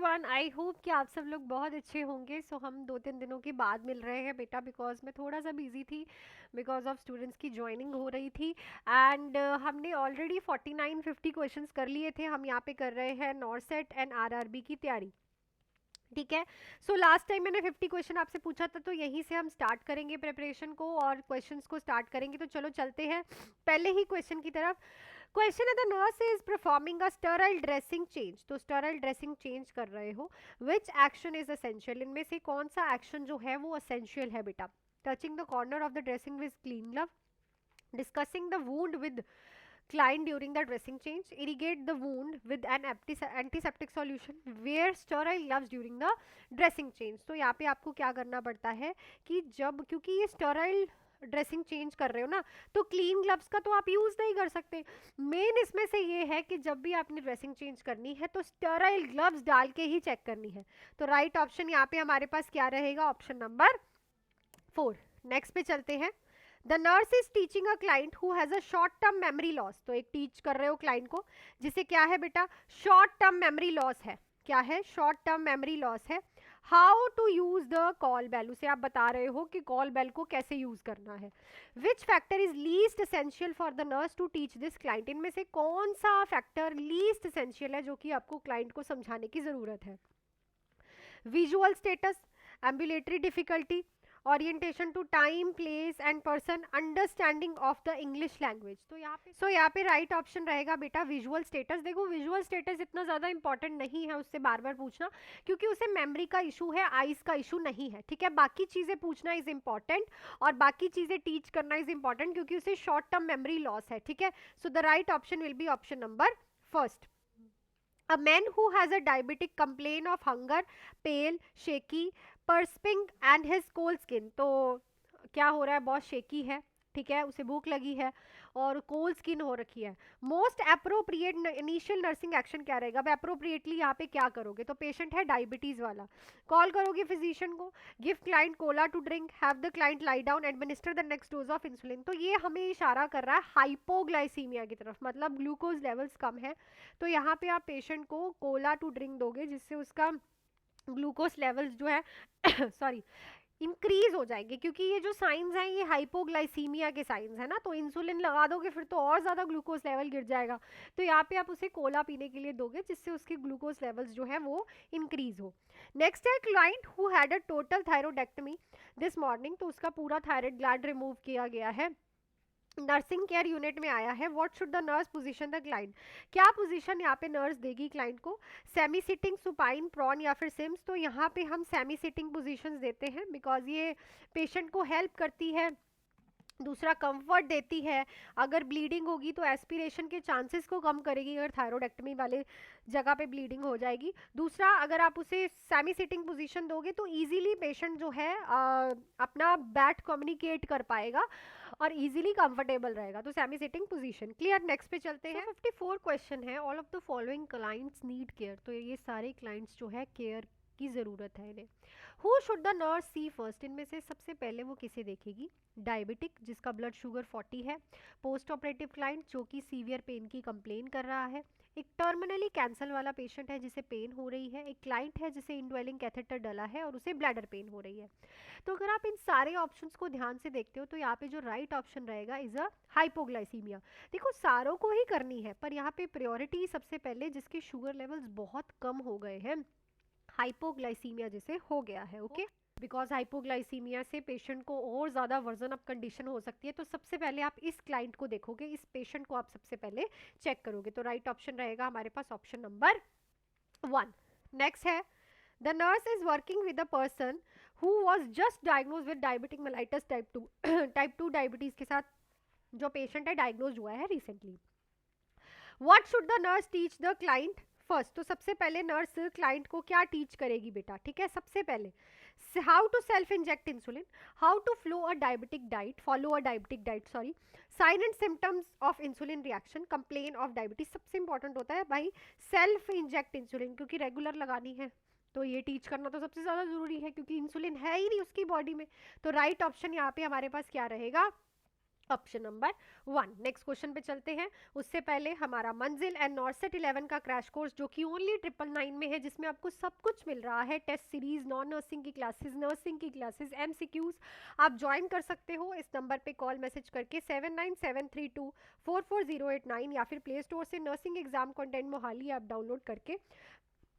Everyone, I hope कि आप सब लोग बहुत अच्छे होंगे। हम 2-3 दिनों के बाद मिल रहे हैं बेटा, बिकॉज मैं थोड़ा सा बिजी थी बिकॉज ऑफ स्टूडेंट्स की ज्वाइनिंग हो रही थी। एंड हमने ऑलरेडी 49-50 क्वेश्चंस कर लिए थे। हम यहाँ पे कर रहे हैं नॉरसेट एंड आरआरबी की तैयारी। ठीक है। लास्ट टाइम मैंने 50 क्वेश्चन आपसे पूछा था, तो यहीं से हम स्टार्ट करेंगे प्रिपरेशन को और क्वेश्चंस को स्टार्ट करेंगे। तो चलो चलते हैं पहले ही क्वेश्चन की तरफ। क्वेश्चन है, the nurse is performing a Sterlite dressing change. तो स्टराइल ड्रेसिंग चेंज कर रहे हो, विच एक्शन इज असेंशियल। इनमें से कौन सा एक्शन जो है वो असेंशियल है बेटा? Touching the corner of the dressing with clean glove, discussing the wound with client during the dressing change, irrigate the wound with an antiseptic solution, wear sterile gloves during the dressing change। तो यहाँ पे आपको क्या करना पड़ता है कि जब, क्योंकि ये स्टेराइल ड्रेसिंग चेंज कर रहे हो ना, तो क्लीन ग्लव्स का तो आप यूज नहीं कर सकते। मेन इसमें से ये है कि जब भी आपने ड्रेसिंग चेंज करनी है तो स्टेराइल ग्लव्स डाल के ही चेक करनी है। तो राइट ऑप्शन यहाँ पे हमारे पास क्या रहेगा? Option number 4। नेक्स्ट पे चलते हैं। The nurse is teaching a client who has a short term memory loss. तो एक टीच कर रहे हो क्लाइंट को जिसे क्या है बेटा? शॉर्ट टर्म मेमोरी लॉस है। क्या है? शॉर्ट टर्म मेमोरी लॉस है। How to use the call bell. उसे आप बता रहे हो कि कॉल बेल को कैसे यूज करना है। Which factor is least essential for the nurse to teach this client. इनमें से कौन सा फैक्टर लीस्ट एसेंशियल है जो कि आपको क्लाइंट को समझाने की जरूरत है? Visual status, ambulatory difficulty, orientation to time place and person, understanding of the English language. यहाँ पे राइट ऑप्शन रहेगा बेटा विजुअल स्टेटस। देखो, विजुअल स्टेटस इतना ज़्यादा इंपॉर्टेंट नहीं है उससे बार बार पूछना, क्योंकि उसे मेमोरी का इशू है, आइज का इशू नहीं है। ठीक है, बाकी चीज़ें पूछना इज इंपॉर्टेंट और बाकी चीज़ें टीच करना इज इंपॉर्टेंट, क्योंकि उसे शॉर्ट टर्म मेमोरी लॉस है। ठीक है, so the right option will be option number first. A man who has a diabetic complain of hunger, pale, shaky, perspiring and his cold skin। तो क्या हो रहा है? बहुत शेकी है, ठीक है, उसे भूख लगी है और कोल्ड स्किन हो रखी है। Most appropriate initial nursing action क्या रहेगा? अब अप्रोप्रिएटली यहाँ पे क्या करोगे? तो पेशेंट है डायबिटीज वाला, कॉल करोगे फिजिशियन को, give client cola to drink, have the client lie down, administer the next dose of insulin. तो ये हमें इशारा कर रहा है हाइपोग्लाइसीमिया की तरफ, मतलब ग्लूकोज लेवल्स कम है। तो यहाँ पे आप पेशेंट को कोला टू ड्रिंक दोगे जिससे उसका ग्लूकोज लेवल्स जो है सॉरी इंक्रीज हो जाएंगे, क्योंकि ये जो साइंस हैं ये हाइपोग्लाइसीमिया के साइंस है ना। तो इंसुलिन लगा दोगे फिर तो और ज़्यादा ग्लूकोज लेवल गिर जाएगा। तो यहाँ पे आप उसे कोला पीने के लिए दोगे जिससे उसके ग्लूकोज लेवल्स जो है वो इंक्रीज हो। नेक्स्ट है, client who had a total thyroidectomy this morning. तो उसका पूरा थायराइड ग्लैंड रिमूव किया गया है, नर्सिंग केयर यूनिट में आया है। What should the nurse position the client. क्या पोजीशन यहाँ पे नर्स देगी क्लाइंट को? सेमी सिटिंग, सुपाइन, प्रॉन या फिर सिम्स। तो यहाँ पे हम सेमी सिटिंग पोजीशंस देते हैं बिकॉज ये पेशेंट को हेल्प करती है, दूसरा कंफर्ट देती है। अगर ब्लीडिंग होगी तो एस्पिरेशन के चांसेस को कम करेगी अगर थायरोडेक्टमी वाले जगह पे ब्लीडिंग हो जाएगी। दूसरा, अगर आप उसे सेमी सिटिंग पोजीशन दोगे तो इजीली पेशेंट जो है अपना बैट कम्युनिकेट कर पाएगा और इजीली कंफर्टेबल रहेगा। तो semi sitting position clear. Next पे चलते हैं। 54 क्वेश्चन है, all of the following clients need care. तो ये सारे क्लाइंट्स जो है केयर की ज़रूरत है इन्हें। Who should the nurse see first. इनमें से सबसे पहले वो किसे देखेगी? डायबिटिक जिसका ब्लड शुगर 40 है, पोस्ट ऑपरेटिव क्लाइंट जो कि सीवियर पेन की कंप्लेन कर रहा है, एक टर्मिनली कैंसर वाला पेशेंट है जिसे पेन हो रही है, एक क्लाइंट है जिसे इनड्वेलिंग कैथेटर डला है और उसे ब्लैडर पेन हो रही है। तो अगर आप इन सारे ऑप्शंस को ध्यान से देखते हो तो यहाँ पे जो राइट ऑप्शन रहेगा इज अ हाइपोग्लाइसीमिया। देखो, सारों को ही करनी है पर यहाँ पे प्रायोरिटी सबसे पहले जिसके शुगर लेवल्स बहुत कम हो गए हैं, हाइपोग्लाइसीमिया जैसे हो गया है। ओके, बिकॉज हाइपोग्लाइसीमिया से पेशेंट को और ज़्यादा वर्जन अप कंडीशन हो सकती है। तो सबसे पहले आप इस क्लाइंट को देखोगे, इस पेशेंट को आप सबसे पहले चेक करोगे। तो राइट ऑप्शन रहेगा हमारे पास ऑप्शन नंबर 1। नेक्स्ट है, the nurse is working with a person who was just diagnose with diabetic mellitus type 2 type 2 diabetes के साथ जो पेशेंट है डायग्नोज हुआ है recently. What should the nurse teach the client first. तो सबसे पहले नर्स क्लाइंट को क्या टीच करेगी बेटा? ठीक है, सबसे पहले how to self inject insulin, how to flow a diabetic diet, follow a diabetic diet sorry, sign and symptoms of insulin reaction, complain of diabetes. सबसे इंपॉर्टेंट होता है भाई सेल्फ इंजेक्ट इंसुलिन, क्योंकि रेगुलर लगानी है तो ये टीच करना तो सबसे ज़्यादा ज़रूरी है क्योंकि इंसुलिन है ही नहीं उसकी बॉडी में। तो राइट ऑप्शन यहाँ पे हमारे पास क्या रहेगा? Option number 1। नेक्स्ट क्वेश्चन पे चलते हैं। उससे पहले हमारा मंजिल एंड नॉर्सेट 11 का क्रैश कोर्स जो कि ओनली 999 में है, जिसमें आपको सब कुछ मिल रहा है, टेस्ट सीरीज, नॉन नर्सिंग की क्लासेस, नर्सिंग की क्लासेस, एमसीक्यूज, आप ज्वाइन कर सकते हो इस नंबर पे कॉल मैसेज करके 7973244089 या फिर प्ले स्टोर से nursing exam content Mohali app download करके।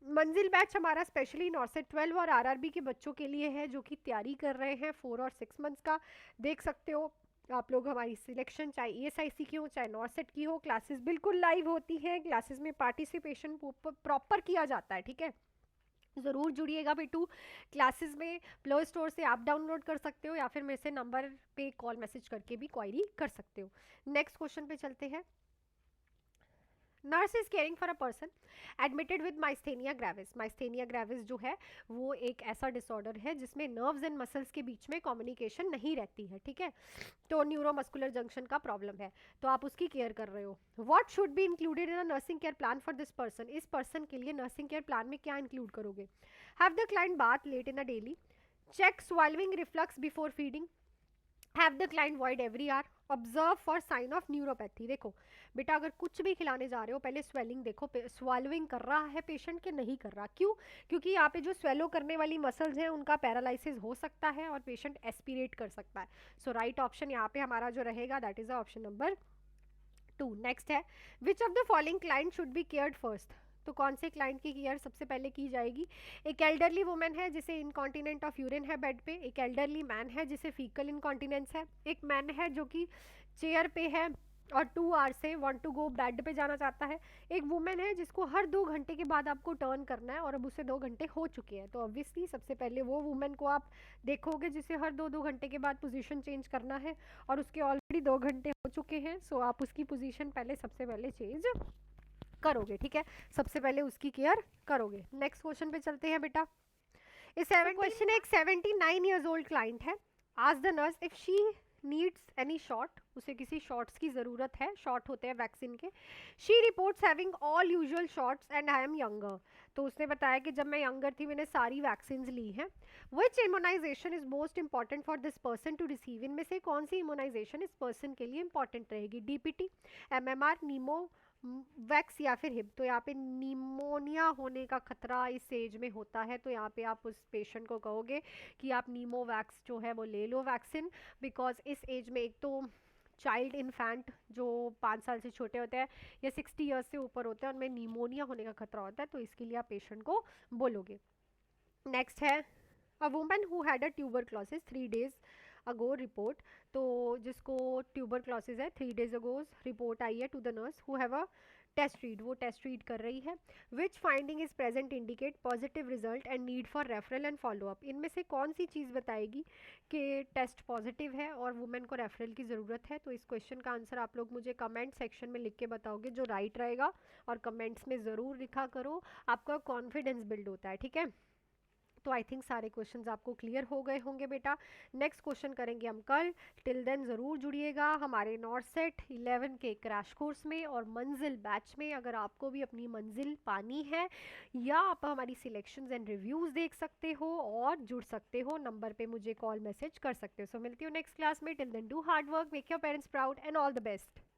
मंजिल बैच हमारा स्पेशली नॉर्सेट 12 और आरआरबी के बच्चों के लिए है जो कि तैयारी कर रहे हैं 4 और 6 मंथ्स का। देख सकते हो आप लोग हमारी सिलेक्शन, चाहे ईएसआईसी की हो चाहे नॉर्सेट की हो, क्लासेस बिल्कुल लाइव होती हैं, क्लासेस में पार्टिसिपेशन प्रॉपर किया जाता है, ठीक है। ज़रूर जुड़िएगा बेटू क्लासेस में। प्ले स्टोर से आप डाउनलोड कर सकते हो या फिर मेरे से नंबर पे कॉल मैसेज करके भी क्वायरी कर सकते हो। नेक्स्ट क्वेश्चन पे चलते हैं। Nurse is caring for a person admitted with myasthenia gravis. Myasthenia gravis जो है वो एक ऐसा डिसऑर्डर है जिसमें नर्व्स एंड मसल्स के बीच में कम्युनिकेशन नहीं रहती है, ठीक है। तो न्यूरोमस्कुलर जंक्शन का प्रॉब्लम है, तो आप उसकी केयर कर रहे हो। What should be included in a nursing care plan for this person. इस पर्सन के लिए नर्सिंग केयर प्लान में क्या इंक्लूड करोगे। Have the client bath let in a daily, check swallowing reflux before feeding, have the client void every hour, observe for sign of neuropathy. देखो बेटा, अगर कुछ भी खिलाने जा रहे हो पहले स्वेलिंग देखो, स्वेलोइंग कर रहा है पेशेंट के नहीं कर रहा। क्यों? क्योंकि यहाँ पे जो स्वेलो करने वाली मसल्स हैं उनका पैरालिसिस हो सकता है और पेशेंट एस्पिरेट कर सकता है। सो राइट ऑप्शन यहाँ पे हमारा जो रहेगा that is option number 2। Next है, which of the following client should be cared first. तो कौन से क्लाइंट की केयर सबसे पहले की जाएगी। एक एल्डरली वुमेन है जिसे इनकॉन्टिनेंट ऑफ यूरिन है बेड पे, एक एल्डरली मैन है जिसे फीकल इनकॉन्टिनेंस है, एक मैन है जो कि चेयर पे है और 2 आवर से वांट टू गो बेड पे जाना चाहता है, एक वुमेन है जिसको हर 2 घंटे के बाद आपको टर्न करना है और अब उसे 2 घंटे हो चुके हैं। तो ऑब्वियसली सबसे पहले वो वुमेन को आप देखोगे जिसे हर 2 घंटे के बाद पोजीशन चेंज करना है और उसके ऑलरेडी 2 घंटे हो चुके हैं। सो आप उसकी पोजीशन पहले सबसे पहले चेंज करोगे, ठीक है। सबसे पहले उसकी केयर करोगे। नेक्स्ट क्वेश्चन पे चलते हैं बेटा। इस क्वेश्चन एक 79 ईयर्स ओल्ड क्लाइंट है। आज the nurse if she needs any shot, उसे किसी शॉट्स की ज़रूरत है, शॉट होते हैं वैक्सीन के। She reports having all usual shots and I am younger. तो उसने बताया कि जब मैं यंगर थी मैंने सारी वैक्सीन ली हैं। Which immunization is most important for this person to receive. इनमें से कौन सी इम्यूनाइजेशन इस पर्सन के लिए इंपॉर्टेंट रहेगी। डीपीटी, एमएमआर, नीमो वैक्स या फिर हिप। तो यहाँ पे निमोनिया होने का खतरा इस एज में होता है, तो यहाँ पे आप उस पेशेंट को कहोगे कि आप नीमो वैक्स जो है वो ले लो वैक्सीन, बिकॉज इस एज में एक तो चाइल्ड इन्फेंट जो 5 साल से छोटे होते हैं या 60 ईयर्स से ऊपर होते हैं उनमें निमोनिया होने का खतरा होता है, तो इसके लिए आप पेशेंट को बोलोगे। नेक्स्ट है, a woman who had a tuberculosis 3 days ago report. तो जिसको ट्यूबरक्लोसिस है 3 days अगो रिपोर्ट आई है to the nurse who have a test read, वो टेस्ट रीड कर रही है। Which finding is present indicate positive result and need for referral and follow up. इनमें से कौन सी चीज़ बताएगी कि टेस्ट पॉजिटिव है और वुमेन को रेफरल की ज़रूरत है। तो इस क्वेश्चन का आंसर आप लोग मुझे कमेंट सेक्शन में लिख के बताओगे जो राइट रहेगा, और कमेंट्स में ज़रूर लिखा करो, आपका कॉन्फिडेंस बिल्ड होता है, ठीक है। तो आई थिंक सारे क्वेश्चंस आपको क्लियर हो गए होंगे बेटा। नेक्स्ट क्वेश्चन करेंगे हम कल। टिल देन ज़रूर जुड़िएगा हमारे नॉर्सेट 11 के क्रैश कोर्स में और मंजिल बैच में। अगर आपको भी अपनी मंजिल पानी है या आप हमारी सिलेक्शंस एंड रिव्यूज़ देख सकते हो और जुड़ सकते हो, नंबर पे मुझे कॉल मैसेज कर सकते हो। सो मिलती हूँ नेक्स्ट क्लास में। Till then do hard work, make your parents proud and all the best.